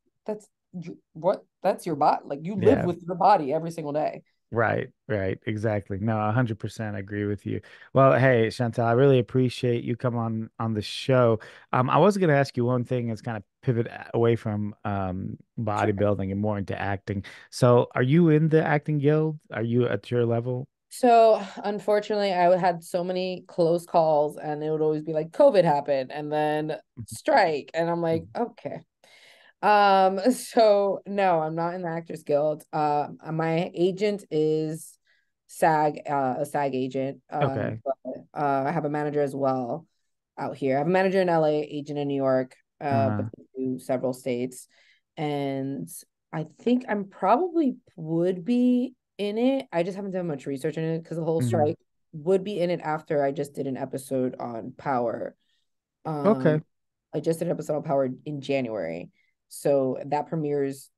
what that's your body. Like you live Yeah. with your body every single day. Right, right, exactly. No, 100% agree with you. Well, hey, Chantal, I really appreciate you come on the show. I was going to ask you one thing that's kind of pivot away from Sure. bodybuilding and more into acting. So, are you in the acting guild? Are you at your level? So unfortunately, I had so many close calls, and it would always be like COVID happened, and then strike, and I'm like, okay. So no, I'm not in the Actors Guild. My agent is a SAG agent. Okay. But I have a manager as well out here. I have a manager in LA, agent in New York, but Uh-huh. they do several states, and I think I'm probably would be in it. I just haven't done much research in it because the whole Hmm. strike would be in it after I just did an episode on Power. Okay. Um, I just did an episode on Power in January. So that premieres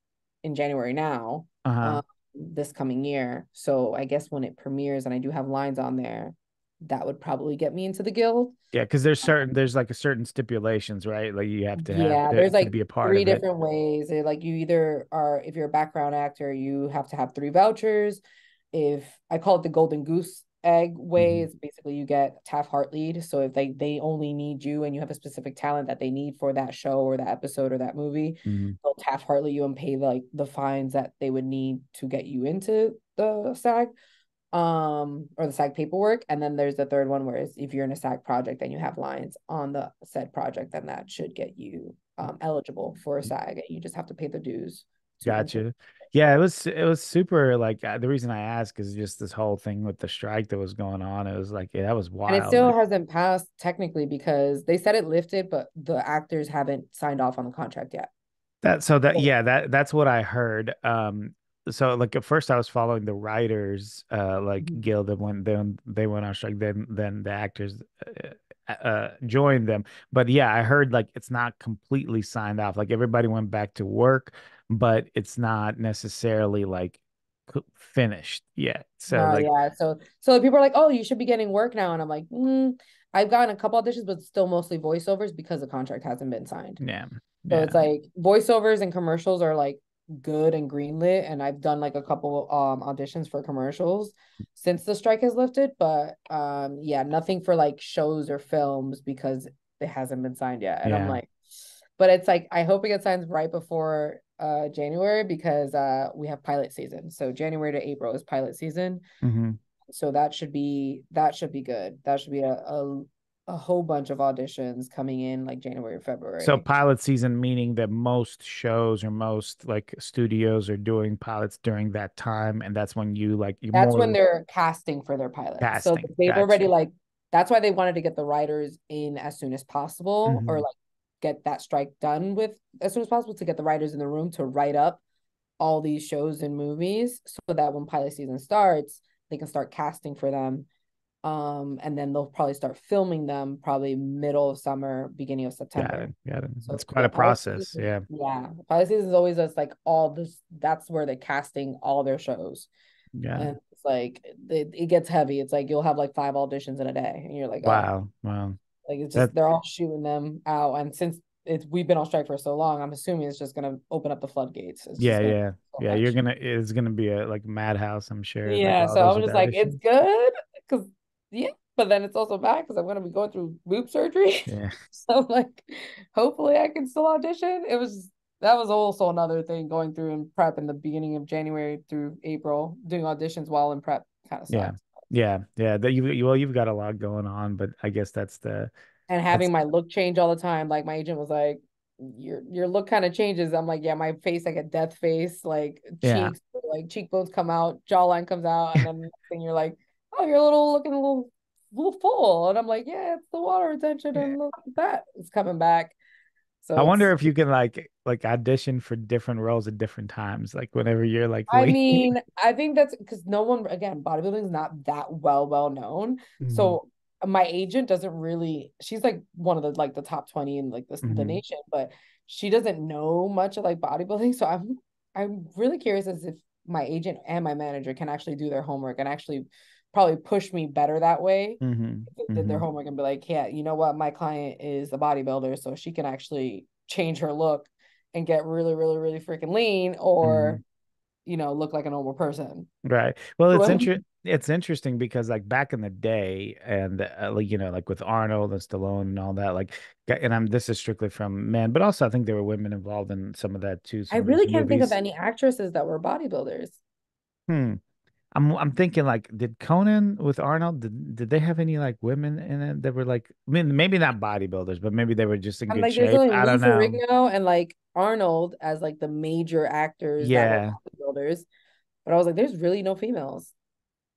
in January now, Uh-huh. this coming year. So I guess when it premieres and I do have lines on there, that would probably get me into the guild. Yeah, because there's like a certain stipulations, right? Like you have Yeah, to there's to like be a part three of it. different ways. Like you either are, if you're a background actor, you have to have three vouchers. If I call it the golden goose egg way, Hmm. it's basically you get Taft Heart lead. So if they only need you and you have a specific talent that they need for that show or that episode or that movie, Hmm. they'll Taft Hartley you and pay like the fines that they would need to get you into the SAG or the SAG paperwork. And then there's the third one where if you're in a SAG project and you have lines on the said project, then that should get you eligible for a SAG, and you just have to pay the dues to enter. Gotcha. Yeah, it was super like the reason I asked is just this whole thing with the strike that was going on. It was like yeah, that was And it wild. still Like hasn't passed technically because they said it lifted, but the actors haven't signed off on the contract yet. that so that yeah, that's what I heard. So like at first I was following the writers like Mhm. guild and when then they went on strike then the actors joined them. But yeah, I heard like it's not completely signed off. Like everybody went back to work, but it's not necessarily like finished yet. So No, like, yeah. So people are like, "Oh, you should be getting work now," and I'm like, I've gotten a couple auditions, but still mostly voiceovers because the contract hasn't been signed. yeah, So yeah, it's like voiceovers and commercials are like good and greenlit, and I've done like a couple auditions for commercials since the strike has lifted, but yeah, nothing for like shows or films because it hasn't been signed yet. And I'm yeah. like, but it's like I hope it gets signed right before January because we have pilot season. So January to April is pilot season. Hmm. So that should be good. That should be a whole bunch of auditions coming in like January, So February. pilot season meaning that most shows or most like studios are doing pilots during that time, and that's when you like you're That's when more they're casting for their pilots. So casting. they've already Gotcha. like that's why they wanted to get the writers in as soon as possible or Hmm. like get that strike done with as soon as possible to get the writers in the room to write up all these shows and movies so that when pilot season starts, they can start casting for them. And then they'll probably start filming them probably middle of summer, beginning of Got September. it. Got it. It's So quite yeah, a process. Yeah. pilot season is always just like all this. That's where they're casting all their shows, Yeah. and it's like it gets heavy. It's like you'll have like 5 auditions in a day, and you're like, oh, Wow. Wow. like it's That just they're all shooting them out. And since it's we've been on strike for so long, I'm assuming it's just gonna open up the floodgates. It's yeah, just gonna be yeah. so Yeah, much. it's gonna be a like madhouse, I'm sure. Like Yeah, all so those I'm just like, it's auditions. good because yeah, but then it's also bad because I'm gonna be going through boob surgery. Yeah. So like, hopefully I can still audition. That was also another thing going through in prep in the beginning of January through April, doing auditions while in prep kind of Yeah. sucks. Yeah. Yeah. That well, you've got a lot going on, but I guess And that's having my look change all the time, like my agent was like, your look kind of changes. I'm like, yeah, my face like a death face, like yeah. cheeks, like cheekbones come out, jawline comes out, and then next thing you're like, oh, you're a little looking a little full, and I'm like, yeah, it's the water retention, Yeah. and look at that, it's coming back. I So wonder it's, if you can like audition for different roles at different times, like whenever you're like I late. mean, I think that's because no one, again, bodybuilding is not that well known. Hmm. So my agent doesn't really, she's like one of the like the top 20 in like the Hmm. nation, but she doesn't know much of like bodybuilding. So I'm really curious as if my agent and my manager can actually do their homework and actually probably push me better that way. Hmm. If they did their Hmm. homework and be like, yeah, you know what? My client is a bodybuilder, so she can actually change her look and get really, really, really freaking lean, or Hmm. look like a normal person. Right. Well, Well, it's interesting because like back in the day and like like with Arnold and Stallone and all that like and I'm this is strictly from men, but also I think there were women involved in some of that too, I some of those really can't think of movies. any actresses that were bodybuilders. Hmm. I'm thinking like did Conan with Arnold did they have any like women in it that were like I mean maybe not bodybuilders, but maybe they were just in I'm good like, there's shape. only I Lou don't know. Ferrigno and like Arnold as like the major actors that were Yeah. bodybuilders. But I was like, there's really no females.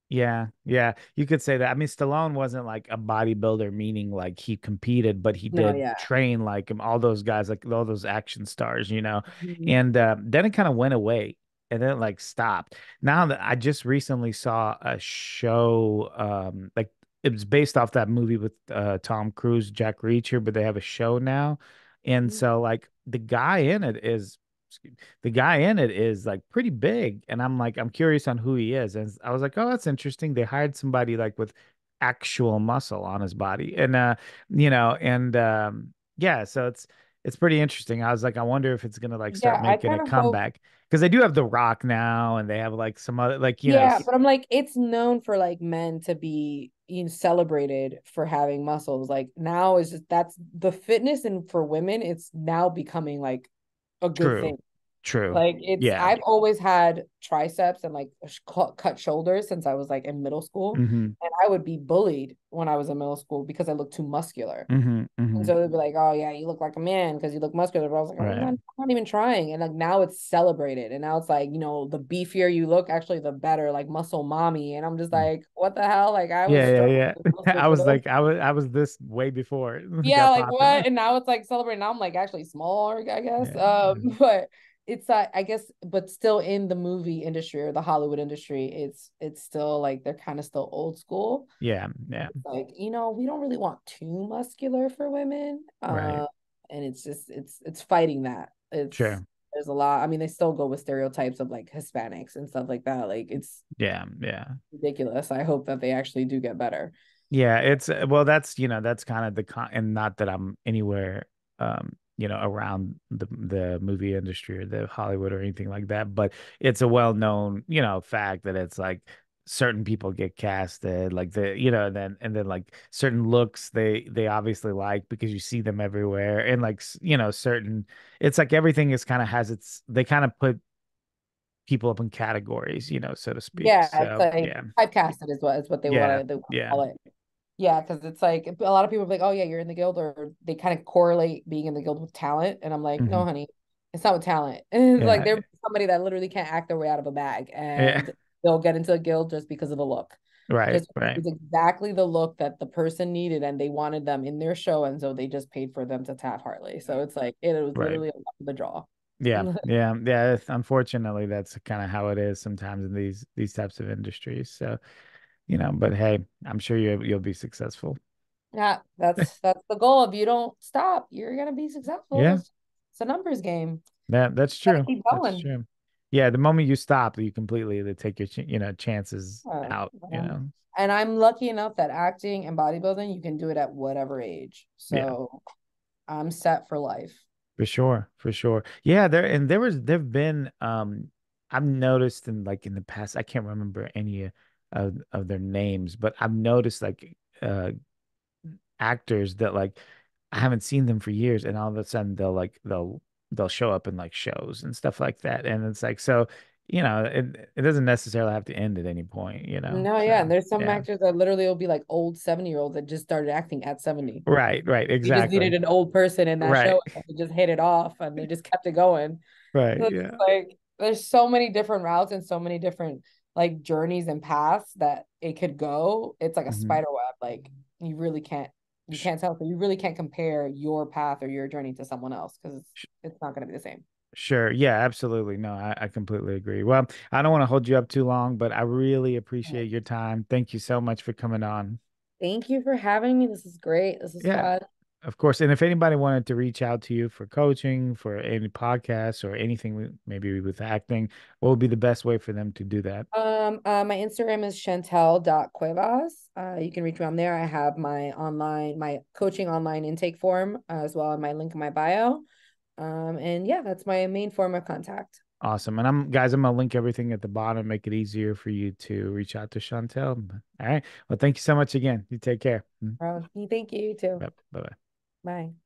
Yeah, yeah, you could say that. I mean, Stallone wasn't like a bodybuilder, meaning like he competed, but he No, did yeah. train like him. All those guys, like all those action stars. Mhm. And then it kind of went away, and then it like stopped. Now that I just recently saw a show, like it was based off that movie with Tom Cruise, Jack Reacher, but they have a show now, and so like the guy in it is like pretty big. And I'm like, I'm curious on who he is. And I was like, oh, that's interesting. They hired somebody like with actual muscle on his body. And and yeah, so it's pretty interesting. I was like, I wonder if it's gonna like start Yeah, I making a kind of hope. comeback. Because they do have The Rock now and they have like some other Yeah, but I'm like, it's known for like men to be celebrated for having muscles. Like now is just that's the fitness, and for women, it's now becoming like a good true. thing. True. Like Yeah. I've always had triceps and like cut shoulders since I was like in middle school. Mm-hmm. And I would be bullied when I was in middle school because I looked too muscular. Mm-hmm. And Mm-hmm. so they'd be like, oh, yeah, you look like a man because you look muscular. But I was like, Right. I'm not even trying. And like now it's celebrated. And now it's like, the beefier you look, actually, the better, like muscle mommy. And I'm just like, what the hell? Like I was Yeah, struggling yeah, with yeah. muscle for those. I was this way before it Yeah, got like what? popular. And now it's like celebrating. Now I'm like actually smaller, I guess. Yeah. Mhm. But it's I guess, but still in the movie industry or the Hollywood industry, it's still like they're kind of still old school. Yeah, yeah. It's like, we don't really want too muscular for women. Right. And it's just it's fighting that. It's Sure. there's a lot. I mean, they still go with stereotypes of like Hispanics and stuff like that. Like it's Yeah, yeah. ridiculous. I hope that they actually do get better. Yeah, it's well, that's that's kind of the and not that I'm anywhere around the movie industry or the Hollywood or anything like that, but it's a well-known, fact that it's like certain people get casted like and then like certain looks they obviously like because you see them everywhere and like certain it's like everything is kind of has its they kind of put people up in categories, so to speak. Yeah, it's So, like yeah. typecasted is what Yeah. they want to Yeah. call it. Yeah, because it's like a lot of people are like, oh yeah, you're in the guild, or they kind of correlate being in the guild with talent. And I'm like, no, Hmm. honey, it's not with talent. It's like Yeah. there's somebody that literally can't act their way out of a bag Yeah. and they'll get into a guild just because of the look. Right, Just it right, was exactly the look that the person needed and they wanted them in their show. And so they just paid for them to tap Harley. So it's like it was right. literally a luck of the draw. Yeah, yeah, yeah. Unfortunately, that's kind of how it is sometimes in these types of industries. So, but hey, I'm sure you'll be successful. Yeah, that's the goal. If you don't stop, you're gonna be successful. Yeah, It's a numbers game. that's Gotta true. keep That's going. true. Yeah, the moment you stop, you completely take your chances out. Yeah. And I'm lucky enough that acting and bodybuilding, you can do it at whatever age. Yeah. So I'm set for life. For sure, for sure. Yeah, there've been I've noticed in the past, I can't remember any of their names, but I've noticed like actors that like I haven't seen them for years and all of a sudden they'll show up in like shows and stuff like that. And it's like so, it doesn't necessarily have to end at any point. No, yeah. So And there's some yeah. actors that literally will be like old 70-year-olds that just started acting at 70. Right, right, They just needed exactly. an old person in that Right. show. And they just hit it off and they just kept it going. Right. So it's Yeah. like there's so many different routes and so many different like journeys and paths that it could go. It's like a Hmm. spider web. Like you can't tell. So you really can't compare your path or your journey to someone else because it's not going to be the same. Sure. Yeah, absolutely. No, I completely agree. Well, I don't want to hold you up too long, but I really appreciate your time. Thank you so much for coming on. Thank you for having me. This is great. This is Yeah, fun. of course. And if anybody wanted to reach out to you for coaching, for any podcasts or anything, maybe with acting, what would be the best way for them to do that? My Instagram is Chantelle.Cuevas. You can reach me on there. I have my coaching online intake form as well in my link in my bio. And yeah, that's my main form of contact. Awesome. And I'm gonna link everything at the bottom, make it easier for you to reach out to Chantel. All right. Well, thank you so much again. You take care. Thank you, you too. Yep. Bye bye. Bye.